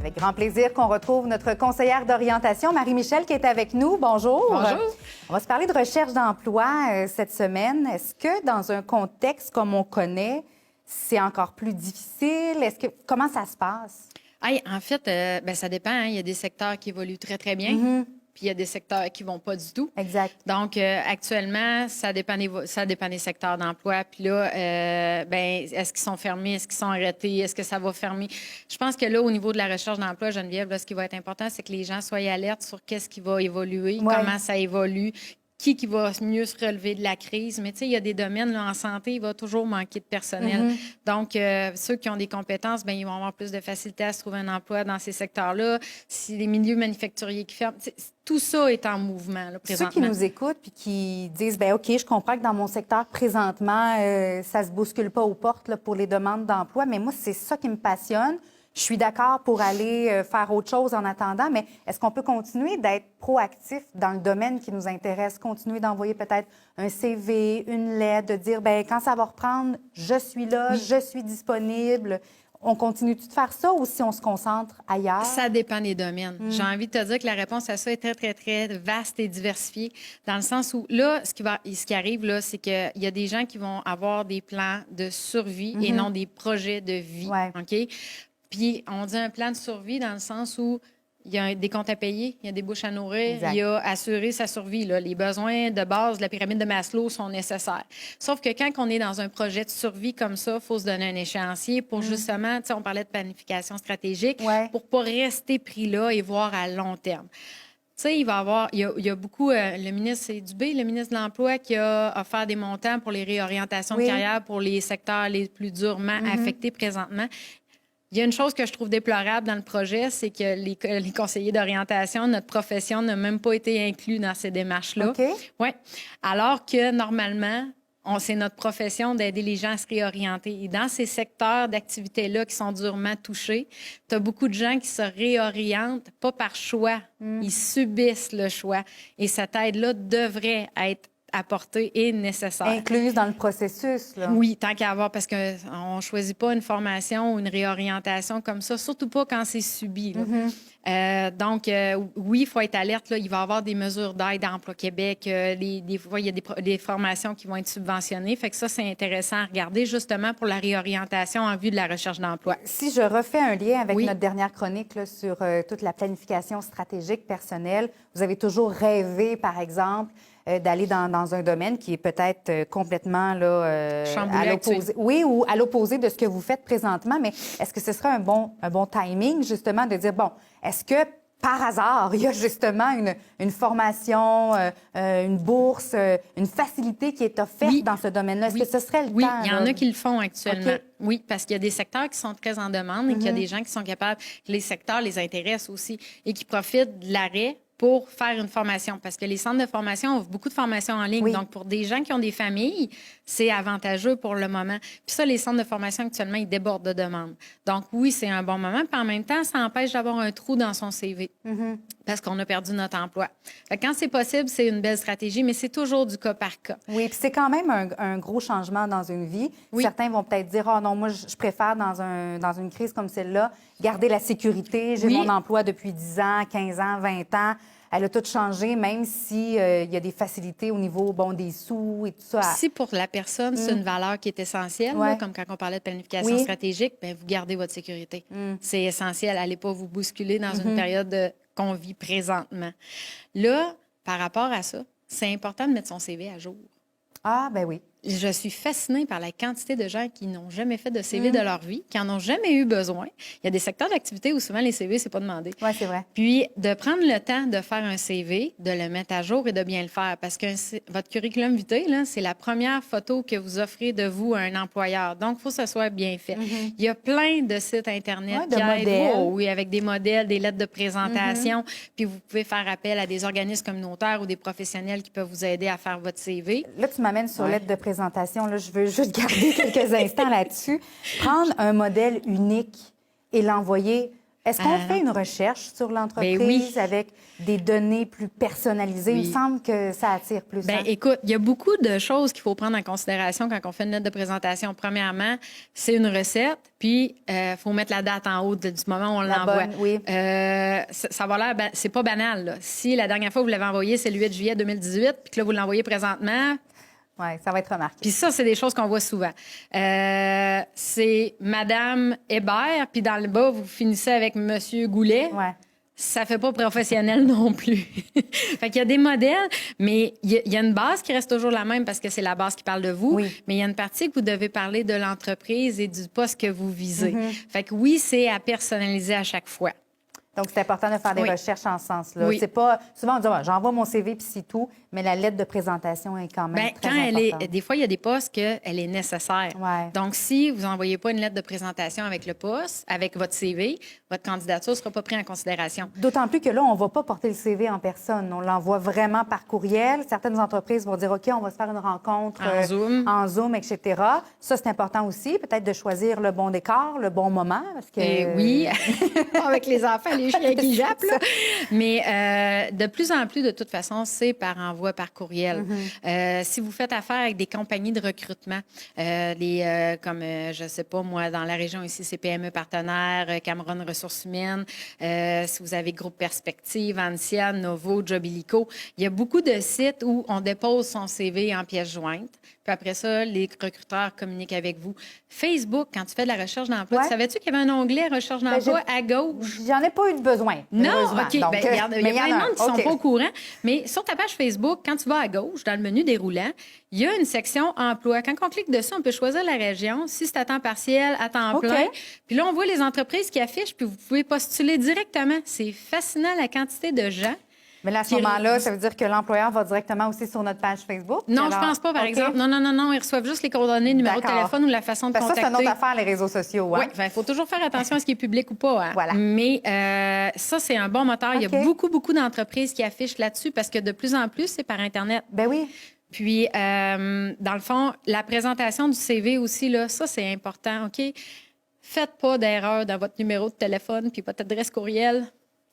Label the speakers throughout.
Speaker 1: Avec grand plaisir qu'on retrouve notre conseillère d'orientation, Marie-Michel, qui est avec nous. Bonjour.
Speaker 2: Bonjour.
Speaker 1: On va se parler de recherche d'emploi cette semaine. Est-ce que dans un contexte comme on connaît, c'est encore plus difficile? Comment ça se passe?
Speaker 2: En fait, ça dépend. Hein. Il y a des secteurs qui évoluent très, très bien. Puis il y a des secteurs qui ne vont pas du tout.
Speaker 1: Exact.
Speaker 2: Donc, actuellement, ça dépend des secteurs d'emploi. Puis là, est-ce qu'ils sont fermés? Est-ce qu'ils sont arrêtés? Est-ce que ça va fermer? Je pense que là, au niveau de la recherche d'emploi, Geneviève, là, ce qui va être important, c'est que les gens soient alertes sur qu'est-ce qui va évoluer, comment ça évolue, qui va mieux se relever de la crise. Mais tu sais, il y a des domaines, là, en santé, il va toujours manquer de personnel. Donc, ceux qui ont des compétences, ils vont avoir plus de facilité à se trouver un emploi dans ces secteurs-là. Si les milieux manufacturiers qui ferment, tout ça est en mouvement, là, présentement.
Speaker 1: Ceux qui nous écoutent puis qui disent, OK, je comprends que dans mon secteur, présentement, ça se bouscule pas aux portes là, pour les demandes d'emploi, mais moi, c'est ça qui me passionne. Je suis d'accord pour aller faire autre chose en attendant, mais est-ce qu'on peut continuer d'être proactif dans le domaine qui nous intéresse, continuer d'envoyer peut-être un CV, une lettre, de dire, quand ça va reprendre, je suis là, je suis disponible. On continue-tu de faire ça ou si on se concentre ailleurs?
Speaker 2: Ça dépend des domaines. J'ai envie de te dire que la réponse à ça est très, très, très vaste et diversifiée, dans le sens où, là, ce qui arrive, là, c'est qu'il y a des gens qui vont avoir des plans de survie et non des projets de vie.
Speaker 1: Ouais.
Speaker 2: OK? Puis, on dit un plan de survie dans le sens où il y a des comptes à payer, il y a des bouches à nourrir,
Speaker 1: Exact.
Speaker 2: il y a assurer sa survie. Là. Les besoins de base de la pyramide de Maslow sont nécessaires. Sauf que quand on est dans un projet de survie comme ça, il faut se donner un échéancier pour justement, tu sais, on parlait de planification stratégique, pour pas rester pris là et voir à long terme. Tu sais, il y a beaucoup, le ministre, c'est Dubé, le ministre de l'Emploi, qui a offert des montants pour les réorientations de carrière pour les secteurs les plus durement affectés présentement. Il y a une chose que je trouve déplorable dans le projet, c'est que les conseillers d'orientation, notre profession, n'a même pas été inclus dans ces démarches-là.
Speaker 1: OK.
Speaker 2: Oui. Alors que, normalement, c'est notre profession d'aider les gens à se réorienter. Et dans ces secteurs d'activité-là qui sont durement touchés, tu as beaucoup de gens qui se réorientent, pas par choix. Ils subissent le choix. Et cette aide-là devrait être apportée et nécessaire.
Speaker 1: Incluse dans le processus, là.
Speaker 2: Oui, tant qu'à avoir, parce qu'on ne choisit pas une formation ou une réorientation comme ça, surtout pas quand c'est subi. Là. Donc, oui, il faut être alerte. Là. Il va y avoir des mesures d'aide à Emploi Québec. Des fois, il y a des formations qui vont être subventionnées. Fait que ça, c'est intéressant à regarder, justement, pour la réorientation en vue de la recherche d'emploi.
Speaker 1: Si je refais un lien avec notre dernière chronique là, sur toute la planification stratégique personnelle, vous avez toujours rêvé, par exemple, d'aller dans un domaine qui est peut-être complètement là, à l'opposé. Oui, ou à l'opposé de ce que vous faites présentement, mais est-ce que ce serait un bon timing, justement, de dire, est-ce que par hasard, il y a justement une formation, une bourse, une facilité qui est offerte dans ce domaine-là? Est-ce que ce serait le temps?
Speaker 2: Oui, il y en a qui le font actuellement.
Speaker 1: Okay.
Speaker 2: Oui, parce qu'il y a des secteurs qui sont très en demande et qu'il y a des gens qui sont capables, les secteurs les intéressent aussi et qui profitent de l'arrêt pour faire une formation. Parce que les centres de formation offrent beaucoup de formations en ligne. Donc, pour des gens qui ont des familles, c'est avantageux pour le moment. Puis ça, les centres de formation, actuellement, ils débordent de demandes. Donc, oui, c'est un bon moment. Puis en même temps, ça empêche d'avoir un trou dans son CV. Parce qu'on a perdu notre emploi. Fait que quand c'est possible, c'est une belle stratégie, mais c'est toujours du cas par cas.
Speaker 1: Oui, puis c'est quand même un gros changement dans une vie. Certains vont peut-être dire, non, moi, je préfère dans une crise comme celle-là, garder la sécurité. J'ai mon emploi depuis 10 ans, 15 ans, 20 ans. Elle a tout changé, même s'il y a des facilités au niveau des sous et tout ça.
Speaker 2: Si pour la personne, c'est une valeur qui est essentielle, là, comme quand on parlait de planification stratégique, vous gardez votre sécurité. C'est essentiel. Allez pas vous bousculer dans une période qu'on vit présentement. Là, par rapport à ça, c'est important de mettre son CV à jour.
Speaker 1: Ah, ben oui.
Speaker 2: Je suis fascinée par la quantité de gens qui n'ont jamais fait de CV de leur vie, qui n'en ont jamais eu besoin. Il y a des secteurs d'activité où souvent les CV, c'est pas demandé.
Speaker 1: Oui, c'est vrai.
Speaker 2: Puis, de prendre le temps de faire un CV, de le mettre à jour et de bien le faire. Parce que votre curriculum vitae, là, c'est la première photo que vous offrez de vous à un employeur. Donc, il faut que ça soit bien fait. Il y a plein de sites Internet qui aident, avec des modèles, des lettres de présentation. Puis, vous pouvez faire appel à des organismes communautaires ou des professionnels qui peuvent vous aider à faire votre CV.
Speaker 1: Là, tu m'amènes sur lettre de présentation. Là, je veux juste garder quelques instants là-dessus. Prendre un modèle unique et l'envoyer Est-ce qu'on fait une recherche sur l'entreprise
Speaker 2: oui.
Speaker 1: avec des données plus personnalisées?
Speaker 2: Oui.
Speaker 1: Il me semble que ça attire plus.
Speaker 2: Bien, écoute, il y a beaucoup de choses qu'il faut prendre en considération quand on fait une lettre de présentation. Premièrement, c'est une recette, puis il faut mettre la date en haut du moment où on l'envoie.
Speaker 1: Oui.
Speaker 2: Ça va l'air... c'est pas banal, là. Si la dernière fois vous l'avez envoyé, c'est le 8 juillet 2018, puis que là, vous l'envoyez présentement...
Speaker 1: Oui, ça va être remarqué.
Speaker 2: Puis ça, c'est des choses qu'on voit souvent. C'est Madame Hébert, puis dans le bas, vous finissez avec Monsieur Goulet.
Speaker 1: Ouais.
Speaker 2: Ça fait pas professionnel non plus. Fait qu'il y a des modèles, mais il y a une base qui reste toujours la même parce que c'est la base qui parle de vous.
Speaker 1: Oui.
Speaker 2: Mais il y a une partie que vous devez parler de l'entreprise et du poste que vous visez. Fait que oui, c'est à personnaliser à chaque fois.
Speaker 1: Donc, c'est important de faire des recherches en ce sens-là.
Speaker 2: Oui.
Speaker 1: C'est pas... Souvent, on dit, j'envoie mon CV puis c'est tout, mais la lettre de présentation est quand même très importante.
Speaker 2: Des fois, il y a des postes qu'elle est nécessaire.
Speaker 1: Ouais.
Speaker 2: Donc, si vous n'envoyez pas une lettre de présentation avec le poste, avec votre CV, votre candidature ne sera pas prise en considération.
Speaker 1: D'autant plus que là, on ne va pas porter le CV en personne. On l'envoie vraiment par courriel. Certaines entreprises vont dire, OK, on va se faire une rencontre en Zoom, etc. Ça, c'est important aussi, peut-être de choisir le bon décor, le bon moment. Parce que...
Speaker 2: Oui, avec les enfants, les chiens qui jappent. Là. Mais de plus en plus, de toute façon, c'est par envoi, par courriel. Si vous faites affaire avec des compagnies de recrutement, comme, je ne sais pas, moi, dans la région ici, c'est PME Partenaires, Cameron Ressources Humaines, si vous avez Groupe Perspective, Ancia, Novo, Job Illico, il y a beaucoup de sites où on dépose son CV en pièce jointe. Puis après ça, les recruteurs communiquent avec vous. Facebook, quand tu fais de la recherche d'emploi, savais-tu qu'il y avait un onglet recherche d'emploi à gauche?
Speaker 1: J'en ai pas eu de besoin.
Speaker 2: Non, OK.
Speaker 1: Donc,
Speaker 2: il y a plein de monde qui ne sont pas au courant. Mais sur ta page Facebook, quand tu vas à gauche, dans le menu déroulant, il y a une section emploi. Quand on clique dessus, on peut choisir la région, si c'est à temps partiel, à temps plein. Puis là, on voit les entreprises qui affichent, puis vous pouvez postuler directement. C'est fascinant la quantité de gens.
Speaker 1: Mais là, à ce moment-là, ça veut dire que l'employeur va directement aussi sur notre page Facebook?
Speaker 2: Non, je pense pas, par exemple. Non. Ils reçoivent juste les coordonnées, numéro de téléphone ou la façon de contacter.
Speaker 1: Ça, c'est une autre affaire, les réseaux sociaux. Hein?
Speaker 2: Oui, il faut toujours faire attention à ce qui est public ou pas. Hein?
Speaker 1: Voilà.
Speaker 2: Mais ça, c'est un bon moteur. Il y a beaucoup d'entreprises qui affichent là-dessus parce que de plus en plus, c'est par Internet.
Speaker 1: Ben oui.
Speaker 2: Puis, dans le fond, la présentation du CV aussi, là, ça, c'est important, OK? Faites pas d'erreur dans votre numéro de téléphone puis votre adresse courriel.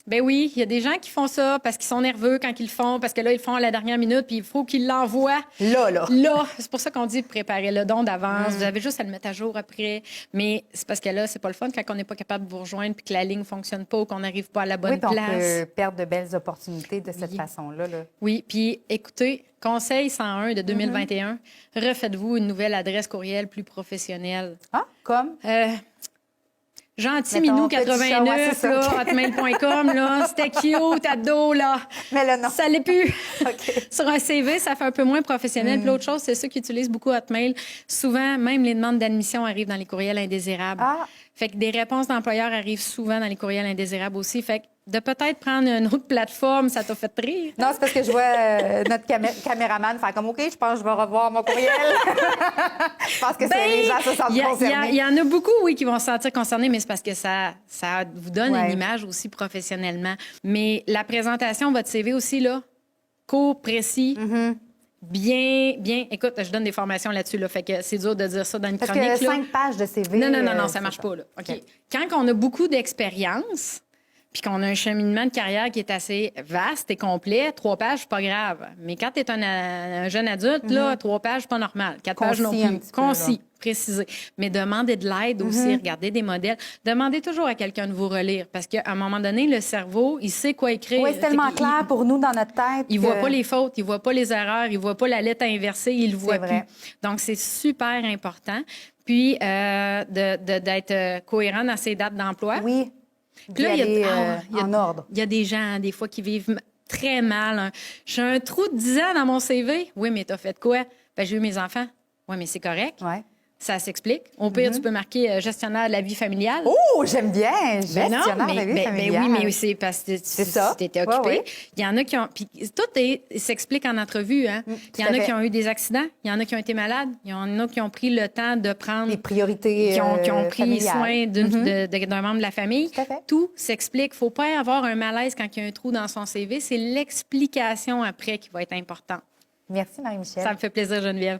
Speaker 2: Ben oui, il y a des gens qui font ça parce qu'ils sont nerveux quand ils le font, parce que là, ils le font à la dernière minute, puis il faut qu'ils l'envoient.
Speaker 1: Là.
Speaker 2: C'est pour ça qu'on dit préparer le don d'avance. Vous avez juste à le mettre à jour après. Mais c'est parce que là, c'est pas le fun quand on n'est pas capable de vous rejoindre, puis que la ligne fonctionne pas ou qu'on n'arrive pas à la bonne place.
Speaker 1: On peut perdre de belles opportunités de cette façon-là. Là.
Speaker 2: Oui, puis écoutez, Conseil 101 de 2021, refaites-vous une nouvelle adresse courriel plus professionnelle.
Speaker 1: Ah, comme?
Speaker 2: Gentiminou89, hotmail.com, là, c'était cute, ado, là.
Speaker 1: Mais là, non.
Speaker 2: Ça l'est plus. Sur un CV, ça fait un peu moins professionnel. Puis l'autre chose, c'est ceux qui utilisent beaucoup Hotmail. Souvent, même les demandes d'admission arrivent dans les courriels indésirables. Fait que des réponses d'employeurs arrivent souvent dans les courriels indésirables aussi. Fait que de peut-être prendre une autre plateforme, ça t'a fait rire?
Speaker 1: Non, c'est parce que je vois notre caméraman faire comme, OK, je pense que je vais revoir mon courriel. Je pense que les gens se sentent concernés.
Speaker 2: Il y en a beaucoup, oui, qui vont se sentir concernés, mais c'est parce que ça vous donne une image aussi professionnellement. Mais la présentation, votre CV aussi, là, court, précis, bien. Écoute, je donne des formations là-dessus, là, fait que c'est dur de dire ça dans une chronique.
Speaker 1: Parce que 5 pages de CV...
Speaker 2: Non, ça marche pas, là. OK. Quand on a beaucoup d'expérience... puis qu'on a un cheminement de carrière qui est assez vaste et complet, 3 pages, c'est pas grave. Mais quand tu es un jeune adulte, là, 3 pages, c'est pas normal. 4 pages non plus. Concis, précisé. Mais demandez de l'aide aussi, regardez des modèles. Demandez toujours à quelqu'un de vous relire parce qu'à un moment donné, le cerveau, il sait quoi écrire.
Speaker 1: Oui, c'est tellement clair pour nous dans notre tête.
Speaker 2: Il voit pas les fautes, il voit pas les erreurs, il voit pas la lettre inversée, il le voit plus. Donc, c'est super important. Puis, d'être cohérent dans ses dates d'emploi.
Speaker 1: Oui.
Speaker 2: Puis là, il y a
Speaker 1: en ordre.
Speaker 2: Il y a des gens, des fois, qui vivent très mal. J'ai un trou de 10 ans dans mon CV. Oui, mais t'as fait quoi? Ben, j'ai eu mes enfants. Oui, mais c'est correct.
Speaker 1: Ouais.
Speaker 2: Ça s'explique. Au pire, tu peux marquer gestionnaire de la vie familiale.
Speaker 1: Oh, j'aime bien! Gestionnaire de la vie familiale.
Speaker 2: Oui, mais c'est parce que tu t'étais occupé.
Speaker 1: Ouais.
Speaker 2: Il y en a qui ont... Puis tout s'explique en entrevue. Hein? Il y en a qui ont eu des accidents. Il y en a qui ont été malades. Il y en a qui ont pris le temps de prendre...
Speaker 1: Les priorités
Speaker 2: qui ont pris
Speaker 1: familiales.
Speaker 2: soin d'un membre de la famille.
Speaker 1: Tout à fait.
Speaker 2: Tout s'explique. Il ne faut pas avoir un malaise quand il y a un trou dans son CV. C'est l'explication après qui va être importante.
Speaker 1: Merci, Marie-Michel.
Speaker 2: Ça me fait plaisir, Geneviève.